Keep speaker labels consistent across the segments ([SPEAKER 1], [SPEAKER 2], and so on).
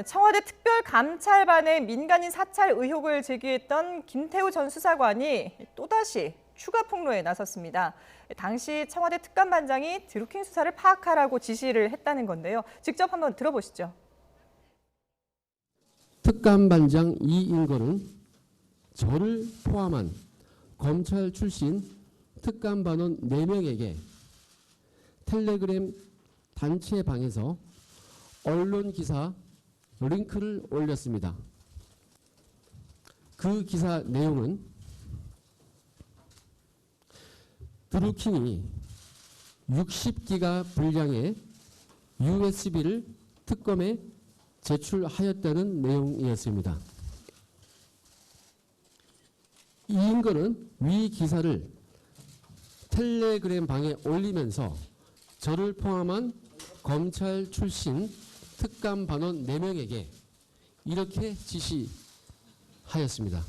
[SPEAKER 1] 청와대 특별감찰반의 민간인 사찰 의혹을 제기했던 김태우 전 수사관이 또다시 추가 폭로에 나섰습니다. 당시 청와대 특감반장이 드루킹 수사를 파악하라고 지시를 했다는 건데요. 직접 한번 들어보시죠.
[SPEAKER 2] 특감반장 이인걸은 저를 포함한 검찰 출신 특감반원 4명에게 텔레그램 단체방에서 언론 기사 링크를 올렸습니다. 그 기사 내용은 드루킹이 60기가 분량의 USB를 특검에 제출하였다는 내용이었습니다. 이인걸은 위 기사를 텔레그램 방에 올리면서 저를 포함한 검찰 출신 특감반원 4명에게 이렇게 지시하였습니다.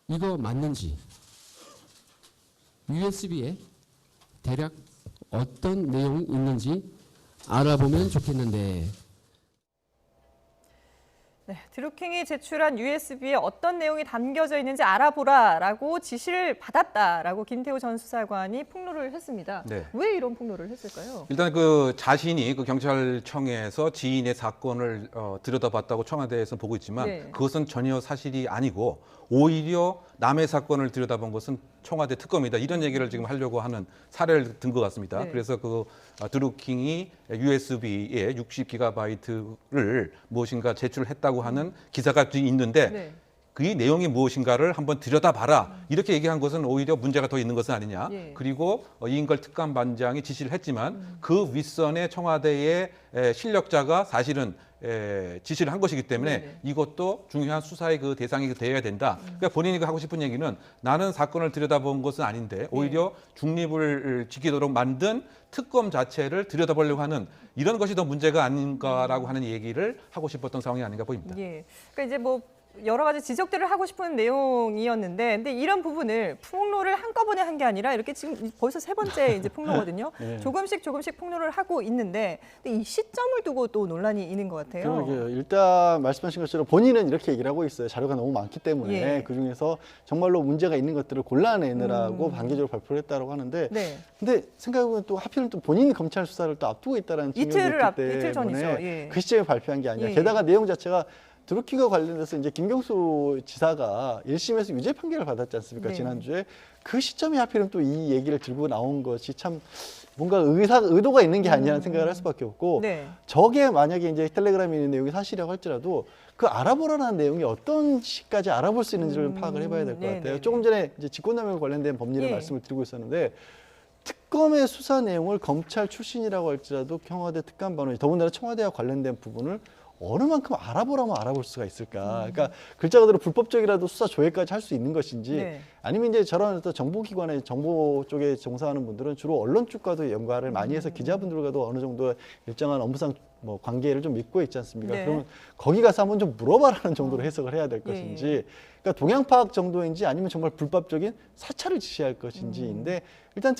[SPEAKER 2] 이거 맞는지, USB에 대략 어떤 내용이 있는지 알아보면 좋겠는데.
[SPEAKER 1] 네, 드루킹이 제출한 USB에 어떤 내용이 담겨져 있는지 알아보라라고 지시를 받았다라고 김태우 전 수사관이 폭로를 했습니다.
[SPEAKER 3] 네.
[SPEAKER 1] 왜 이런 폭로를 했을까요?
[SPEAKER 3] 일단 그 자신이 그 경찰청에서 지인의 사건을 들여다봤다고 청와대에서 보고 있지만
[SPEAKER 1] 네.
[SPEAKER 3] 그것은 전혀 사실이 아니고 오히려 남의 사건을 들여다본 것은 청와대 특검이다. 이런 얘기를 지금 하려고 하는 사례를 든 것 같습니다.
[SPEAKER 1] 네.
[SPEAKER 3] 그래서 그 드루킹이 USB에 60GB를 무엇인가 제출했다고 하는 기사가 있는데
[SPEAKER 1] 네.
[SPEAKER 3] 그 내용이 무엇인가를 한번 들여다봐라. 이렇게 얘기한 것은 오히려 문제가 더 있는 것은 아니냐.
[SPEAKER 1] 예.
[SPEAKER 3] 그리고 이인걸 특감반장이 지시를 했지만 그 윗선의 청와대의 실력자가 사실은 지시를 한 것이기 때문에
[SPEAKER 1] 네네.
[SPEAKER 3] 이것도 중요한 수사의 그 대상이 되어야 된다. 그러니까 본인이 하고 싶은 얘기는 나는 사건을 들여다본 것은 아닌데 오히려 중립을 지키도록 만든 특검 자체를 들여다보려고 하는 이런 것이 더 문제가 아닌가라고 하는 얘기를 하고 싶었던 상황이 아닌가 보입니다.
[SPEAKER 1] 예. 그러니까 이제 뭐 여러 가지 지적들을 하고 싶은 내용이었는데, 근데 이런 부분을 폭로를 한꺼번에 한 게 아니라 이렇게 지금 벌써 3번째 이제 폭로거든요.
[SPEAKER 4] 네.
[SPEAKER 1] 조금씩 폭로를 하고 있는데, 근데 이 시점을 두고 또 논란이 있는 것 같아요.
[SPEAKER 4] 그러게요. 일단 말씀하신 것처럼 본인은 이렇게 얘기를 하고 있어요. 자료가 너무 많기 때문에
[SPEAKER 1] 예.
[SPEAKER 4] 그중에서 정말로 문제가 있는 것들을 골라내느라고 단계적으로 발표를 했다고 하는데
[SPEAKER 1] 네.
[SPEAKER 4] 근데 생각해보면 또 하필은 또 본인이 검찰 수사를 또 앞두고 있다는 측면이 있기 때문에
[SPEAKER 1] 이틀 전이죠. 예.
[SPEAKER 4] 그 시점에 발표한 게 아니라
[SPEAKER 1] 예.
[SPEAKER 4] 게다가 내용 자체가 드루킹과 관련해서 이제 김경수 지사가 1심에서 유죄 판결을 받았지 않습니까?
[SPEAKER 1] 네.
[SPEAKER 4] 지난주에 그 시점에 하필은 또 이 얘기를 들고 나온 것이 참 뭔가 의도가 있는 게 아니라는 생각을 할 수밖에 없고
[SPEAKER 1] 네.
[SPEAKER 4] 저게 만약에 이제 텔레그램에 있는 내용이 사실이라고 할지라도 그 알아보라는 내용이 어떤 시까지 알아볼 수 있는지를 파악을 해봐야 될 것 같아요.
[SPEAKER 1] 네네네.
[SPEAKER 4] 조금 전에 이제 직권남용 관련된 법리를
[SPEAKER 1] 예.
[SPEAKER 4] 말씀을 드리고 있었는데 특검의 수사 내용을 검찰 출신이라고 할지라도 청와대 특감반원이 더군다나 청와대와 관련된 부분을 어느 만큼 알아보라면 알아볼 수가 있을까? 그러니까 글자 그대로 불법적이라도 수사 조회까지 할 수 있는 것인지
[SPEAKER 1] 네.
[SPEAKER 4] 아니면 이제 저런 어떤 정보기관의 정보 쪽에 종사하는 분들은 주로 언론 쪽과도 연관을 많이 해서 기자분들과도 어느 정도 일정한 업무상 뭐 관계를 좀 맺고 있지 않습니까?
[SPEAKER 1] 네.
[SPEAKER 4] 그러면 거기 가서 한번 좀 물어봐라는 정도로 해석을 해야 될
[SPEAKER 1] 예.
[SPEAKER 4] 것인지 그러니까 동향 파악 정도인지 아니면 정말 불법적인 사찰을 지시할 것인지인데 일단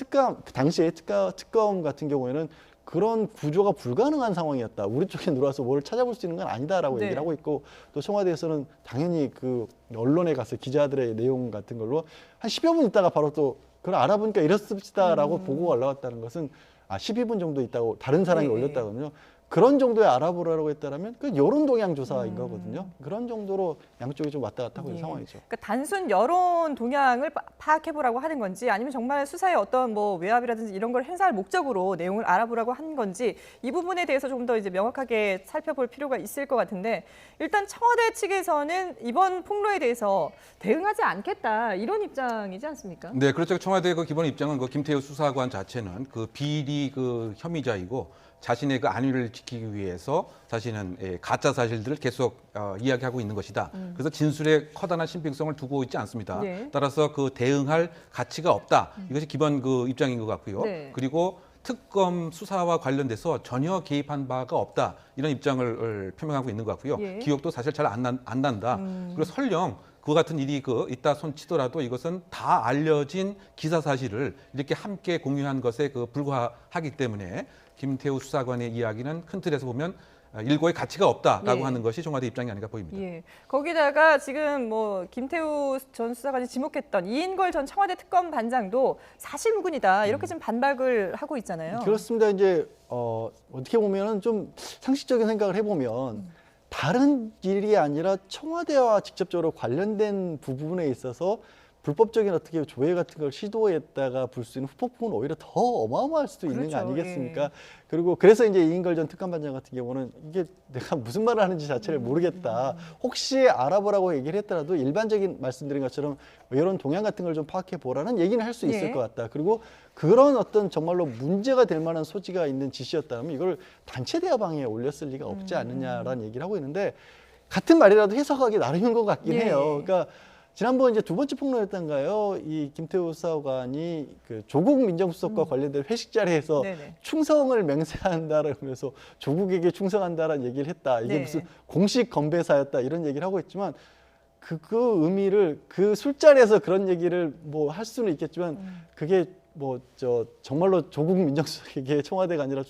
[SPEAKER 4] 당시에 특검 같은 경우에는 그런 구조가 불가능한 상황이었다. 우리 쪽에 들어와서 뭘 찾아볼 수 있는 건 아니다라고
[SPEAKER 1] 네.
[SPEAKER 4] 얘기를 하고 있고 또 청와대에서는 당연히 그 언론에 가서 기자들의 내용 같은 걸로 한 10여 분 있다가 바로 또 그걸 알아보니까 이렇습니다라고 보고가 올라왔다는 것은 12분 정도 있다고 다른 사람이
[SPEAKER 1] 네.
[SPEAKER 4] 올렸다거든요. 그런 정도의 알아보라고 했다라면 그 여론 동향 조사인 거거든요. 그런 정도로 양쪽이 좀 왔다 갔다 하고 있는
[SPEAKER 1] 예.
[SPEAKER 4] 상황이죠.
[SPEAKER 1] 그러니까 단순 여론 동향을 파악해보라고 하는 건지 아니면 정말 수사에 어떤 뭐 외압이라든지 이런 걸 행사할 목적으로 내용을 알아보라고 하는 건지 이 부분에 대해서 좀 더 이제 명확하게 살펴볼 필요가 있을 것 같은데 일단 청와대 측에서는 이번 폭로에 대해서 대응하지 않겠다 이런 입장이지 않습니까?
[SPEAKER 3] 네, 그렇죠. 청와대 그 기본 입장은 그 김태우 수사관 자체는 그 비리 그 혐의자이고 자신의 그 안위를 지키기 위해서 자신은 가짜 사실들을 계속 이야기하고 있는 것이다. 그래서 진술에 커다란 신빙성을 두고 있지 않습니다.
[SPEAKER 1] 네.
[SPEAKER 3] 따라서 그 대응할 가치가 없다. 이것이 기본 그 입장인 것 같고요.
[SPEAKER 1] 네.
[SPEAKER 3] 그리고 특검 수사와 관련돼서 전혀 개입한 바가 없다. 이런 입장을 표명하고 있는 것 같고요.
[SPEAKER 1] 예.
[SPEAKER 3] 기억도 사실 잘 안 난다. 그리고 설령 그와 같은 일이 있다 손치더라도 이것은 다 알려진 기사 사실을 이렇게 함께 공유한 것에 불과하기 때문에 김태우 수사관의 이야기는 큰 틀에서 보면 일고의 가치가 없다라고
[SPEAKER 1] 예.
[SPEAKER 3] 하는 것이 청와대 입장이 아닌가 보입니다.
[SPEAKER 1] 예. 거기다가 지금 뭐 김태우 전 수사관이 지목했던 이인걸 전 청와대 특검 반장도 사실무근이다 이렇게 지금 반박을 하고 있잖아요.
[SPEAKER 4] 그렇습니다. 이제 어떻게 보면은 좀 상식적인 생각을 해보면 다른 일이 아니라 청와대와 직접적으로 관련된 부분에 있어서 불법적인 어떻게 조회 같은 걸 시도했다가 볼 수 있는 후폭풍은 오히려 더 어마어마할 수도 있는
[SPEAKER 1] 그렇죠.
[SPEAKER 4] 거 아니겠습니까? 그리고 그래서 이제 이인걸 전 특감반장 같은 경우는 이게 내가 무슨 말을 하는지 자체를 모르겠다. 혹시 알아보라고 얘기를 했더라도 일반적인 말씀드린 것처럼 이런 동향 같은 걸 좀 파악해 보라는 얘기는 할 수 있을
[SPEAKER 1] 예.
[SPEAKER 4] 것 같다. 그리고 그런 어떤 정말로 문제가 될 만한 소지가 있는 지시였다면 이걸 단체 대화방에 올렸을 리가 없지 않느냐라는 얘기를 하고 있는데 같은 말이라도 해석하기 나름인 것 같긴
[SPEAKER 1] 예.
[SPEAKER 4] 해요. 그러니까 지난번 이제 두 번째 폭로였던가요? 이 김태우 수사관이 그 조국 민정수석과 관련된 회식 자리에서
[SPEAKER 1] 네네.
[SPEAKER 4] 충성을 맹세한다라면서 조국에게 충성한다라는 얘기를 했다. 이게
[SPEAKER 1] 네.
[SPEAKER 4] 무슨 공식 건배사였다 이런 얘기를 하고 있지만 그 의미를 그 술자리에서 그런 얘기를 뭐 할 수는 있겠지만 그게 뭐 정말로 조국 민정수석에게 청와대가 아니라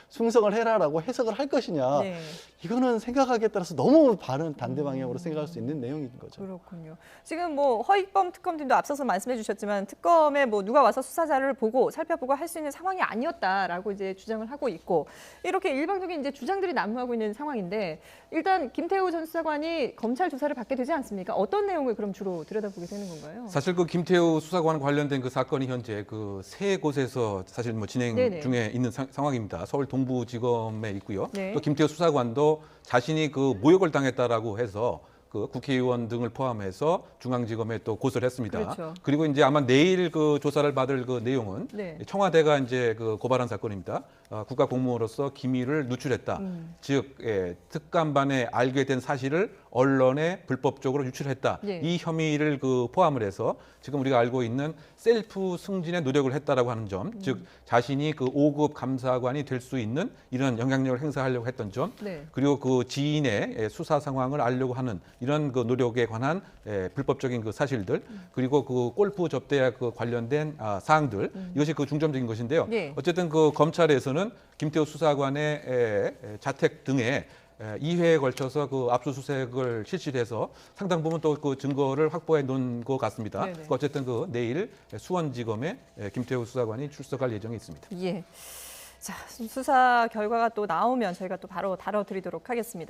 [SPEAKER 4] 충성을 해라라고 해석을 할 것이냐.
[SPEAKER 1] 네.
[SPEAKER 4] 이거는 생각하기에 따라서 너무 바른 반대 방향으로 생각할 수 있는 내용인 거죠.
[SPEAKER 1] 그렇군요. 지금 뭐 허익범 특검팀도 앞서서 말씀해 주셨지만 특검에 뭐 누가 와서 수사 자료를 보고 살펴보고 할 수 있는 상황이 아니었다라고 이제 주장을 하고 있고 이렇게 일방적인 이제 주장들이 난무하고 있는 상황인데 일단 김태우 전 수사관이 검찰 조사를 받게 되지 않습니까? 어떤 내용을 그럼 주로 들여다보게 되는 건가요?
[SPEAKER 3] 사실 그 김태우 수사관 관련된 그 사건이 현재 그 세 곳에서 사실 뭐 진행
[SPEAKER 1] 네네.
[SPEAKER 3] 중에 있는 상황입니다. 서울 동부지검에 있고요.
[SPEAKER 1] 네.
[SPEAKER 3] 또 김태우 수사관도 자신이 그 모욕을 당했다라고 해서 그 국회의원 등을 포함해서 중앙지검에 또 고소를 했습니다.
[SPEAKER 1] 그렇죠.
[SPEAKER 3] 그리고 이제 아마 내일 그 조사를 받을 그 내용은
[SPEAKER 1] 네.
[SPEAKER 3] 청와대가 이제 그 고발한 사건입니다. 국가 공무원으로서 기밀을 누출했다. 즉 특감반에 알게 된 사실을 언론에 불법적으로 유출했다.
[SPEAKER 1] 예.
[SPEAKER 3] 이 혐의를 그 포함을 해서 지금 우리가 알고 있는 셀프 승진의 노력을 했다라고 하는 점, 즉 자신이 그 5급 감사관이 될 수 있는 이런 영향력을 행사하려고 했던 점,
[SPEAKER 1] 네.
[SPEAKER 3] 그리고 그 지인의 수사 상황을 알려고 하는 이런 그 노력에 관한 불법적인 그 사실들, 그리고 그 골프 접대와 그 관련된 사항들, 이것이 그 중점적인 것인데요.
[SPEAKER 1] 네.
[SPEAKER 3] 어쨌든 그 검찰에서는 김태우 수사관의 자택 등에 2회에 걸쳐서 그 압수수색을 실시해서 상당 부분 또 그 증거를 확보해 놓은 것 같습니다.
[SPEAKER 1] 네네.
[SPEAKER 3] 어쨌든 그 내일 수원지검에 김태우 수사관이 출석할 예정이 있습니다.
[SPEAKER 1] 예. 자, 수사 결과가 또 나오면 저희가 또 바로 다뤄드리도록 하겠습니다.